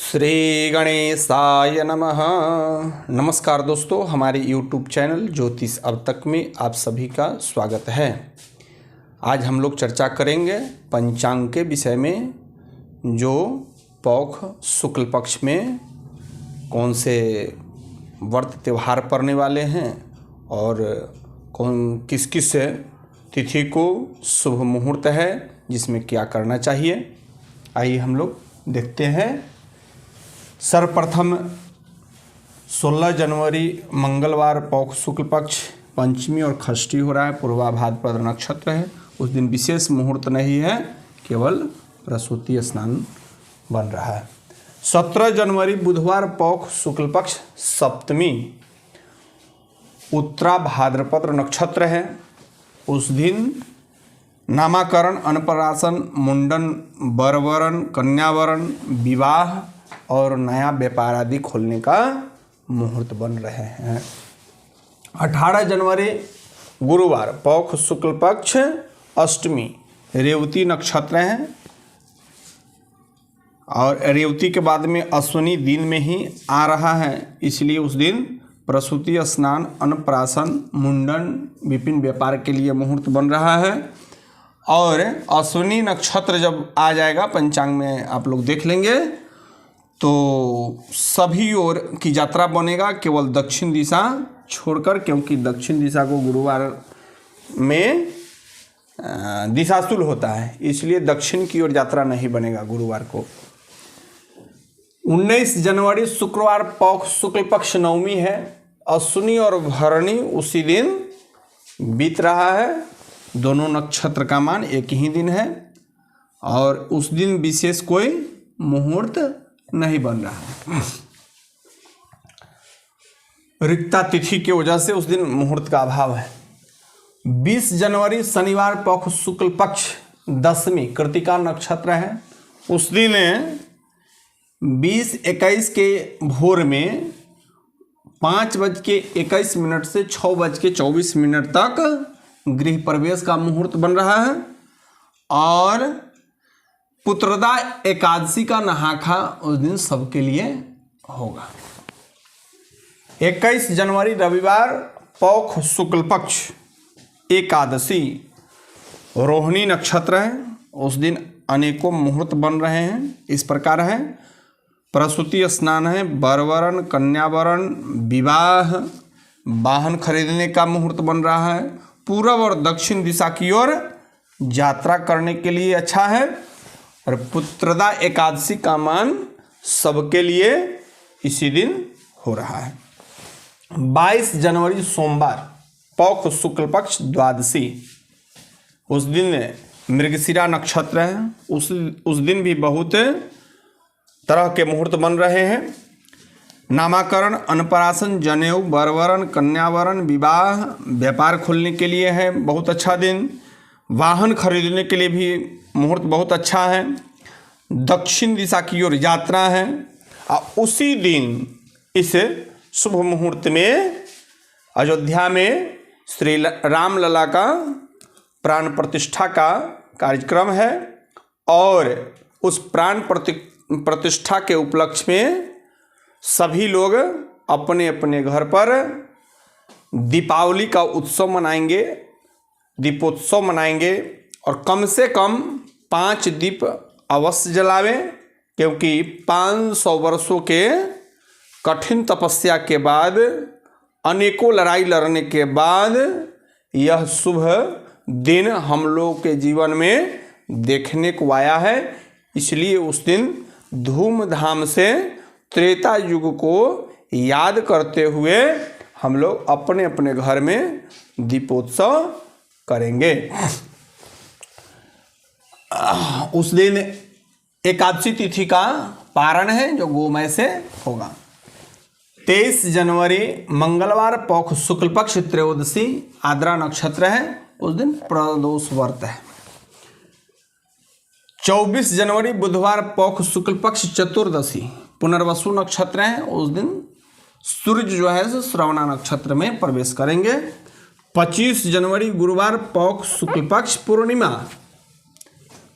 श्री गणेशाय नमः। नमस्कार दोस्तों, हमारे YouTube चैनल ज्योतिष अब तक में आप सभी का स्वागत है। आज हम लोग चर्चा करेंगे पंचांग के विषय में, जो पौष शुक्ल पक्ष में कौन से व्रत त्यौहार पड़ने वाले हैं और किस किस तिथि को शुभ मुहूर्त है, जिसमें क्या करना चाहिए। आइए हम लोग देखते हैं। सर्वप्रथम 16 जनवरी मंगलवार पौष शुक्ल पक्ष पंचमी और षष्ठी हो रहा है। पूर्वा भाद्रपद नक्षत्र है। उस दिन विशेष मुहूर्त नहीं है, केवल प्रसूति स्नान बन रहा है। 17 जनवरी बुधवार पौष शुक्ल पक्ष सप्तमी, उत्तरा भाद्रपद नक्षत्र है। उस दिन नामाकरण, अन्नप्राशन, मुंडन, वरवरण, कन्यावरण, विवाह और नया व्यापार आदि खोलने का मुहूर्त बन रहे हैं। 18 जनवरी गुरुवार पौष शुक्ल पक्ष अष्टमी, रेवती नक्षत्र है और रेवती के बाद में अश्विनी दिन में ही आ रहा है, इसलिए उस दिन प्रसूति स्नान, अन्नप्राशन, मुंडन, विपिन व्यापार के लिए मुहूर्त बन रहा है। और अश्विनी नक्षत्र जब आ जाएगा, पंचांग में आप लोग देख लेंगे, तो सभी ओर की यात्रा बनेगा, केवल दक्षिण दिशा छोड़कर, क्योंकि दक्षिण दिशा को गुरुवार में दिशाशूल होता है, इसलिए दक्षिण की ओर यात्रा नहीं बनेगा गुरुवार को। 19 जनवरी शुक्रवार पौष शुक्ल पक्ष नवमी है। अश्विनी और भरणी उसी दिन बीत रहा है। दोनों नक्षत्र का मान एक ही दिन है और उस दिन विशेष कोई मुहूर्त नहीं बन रहा है। रिक्ता तिथि की वजह से उस दिन मुहूर्त का अभाव है। 20 जनवरी शनिवार पौष शुक्ल पक्ष दशमी, कृतिका नक्षत्र है। उस दिन 20:21 के भोर में 5:21 से 6:24 तक गृह प्रवेश का मुहूर्त बन रहा है और पुत्रदा एकादशी का नहाखा उस दिन सबके लिए होगा। 21 जनवरी रविवार पौष शुक्ल पक्ष एकादशी, रोहिणी नक्षत्र है। उस दिन अनेकों मुहूर्त बन रहे हैं। इस प्रकार है: प्रसूति स्नान है, वरवरण, कन्यावरण, विवाह, वाहन खरीदने का मुहूर्त बन रहा है। पूर्व और दक्षिण दिशा की ओर यात्रा करने के लिए अच्छा है और पुत्रदा एकादशी का मान सबके लिए इसी दिन हो रहा है। 22 जनवरी सोमवार पौष शुक्ल पक्ष द्वादशी, उस दिन मृगशिरा नक्षत्र है। उस दिन भी बहुत तरह के मुहूर्त बन रहे हैं। नामाकरण, अन्नप्राशन, जनेऊ, वरवरण, कन्यावरण, विवाह, व्यापार खोलने के लिए है बहुत अच्छा दिन। वाहन खरीदने के लिए भी मुहूर्त बहुत अच्छा है। दक्षिण दिशा की ओर यात्रा है और उसी दिन इस शुभ मुहूर्त में अयोध्या में श्री राम लला का प्राण प्रतिष्ठा का कार्यक्रम है और उस प्राण प्रतिष्ठा के उपलक्ष्य में सभी लोग अपने अपने घर पर दीपावली का उत्सव मनाएंगे, दीपोत्सव मनाएंगे और कम से कम 5 दीप अवश्य जलावें, क्योंकि 500 वर्षों के कठिन तपस्या के बाद, अनेकों लड़ाई लड़ने के बाद यह शुभ दिन हम लोग के जीवन में देखने को आया है। इसलिए उस दिन धूमधाम से त्रेता युग को याद करते हुए हम लोग अपने अपने घर में दीपोत्सव करेंगे। उस दिन एकादशी तिथि का पारण है, जो गोमय से होगा। 23 जनवरी मंगलवार पौष शुक्ल पक्ष त्रयोदशी, आद्रा नक्षत्र है। उस दिन प्रदोष व्रत है। 24 जनवरी बुधवार पौष शुक्ल पक्ष चतुर्दशी, पुनर्वसु नक्षत्र है। उस दिन सूर्य जो है श्रवणा नक्षत्र में प्रवेश करेंगे। 25 जनवरी गुरुवार पौष शुक्ल पक्ष पूर्णिमा,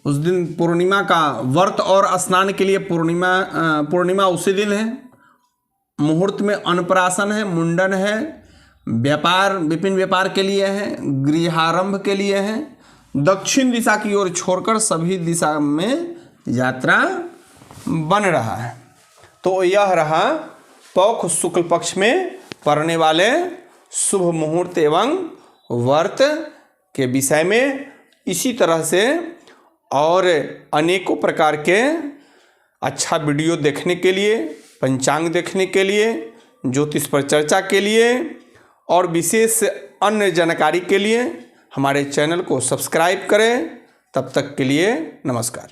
उस दिन पूर्णिमा का व्रत और स्नान के लिए पूर्णिमा उसी दिन है। मुहूर्त में अन्नप्राशन है, मुंडन है, व्यापार विपिन व्यापार के लिए है, गृहारंभ के लिए है। दक्षिण दिशा की ओर छोड़कर सभी दिशा में यात्रा बन रहा है। तो यह रहा पौष शुक्ल पक्ष में पड़ने वाले शुभ मुहूर्त एवं व्रत के विषय में। इसी तरह से और अनेकों प्रकार के अच्छा वीडियो देखने के लिए, पंचांग देखने के लिए, ज्योतिष पर चर्चा के लिए और विशेष अन्य जानकारी के लिए हमारे चैनल को सब्सक्राइब करें। तब तक के लिए नमस्कार।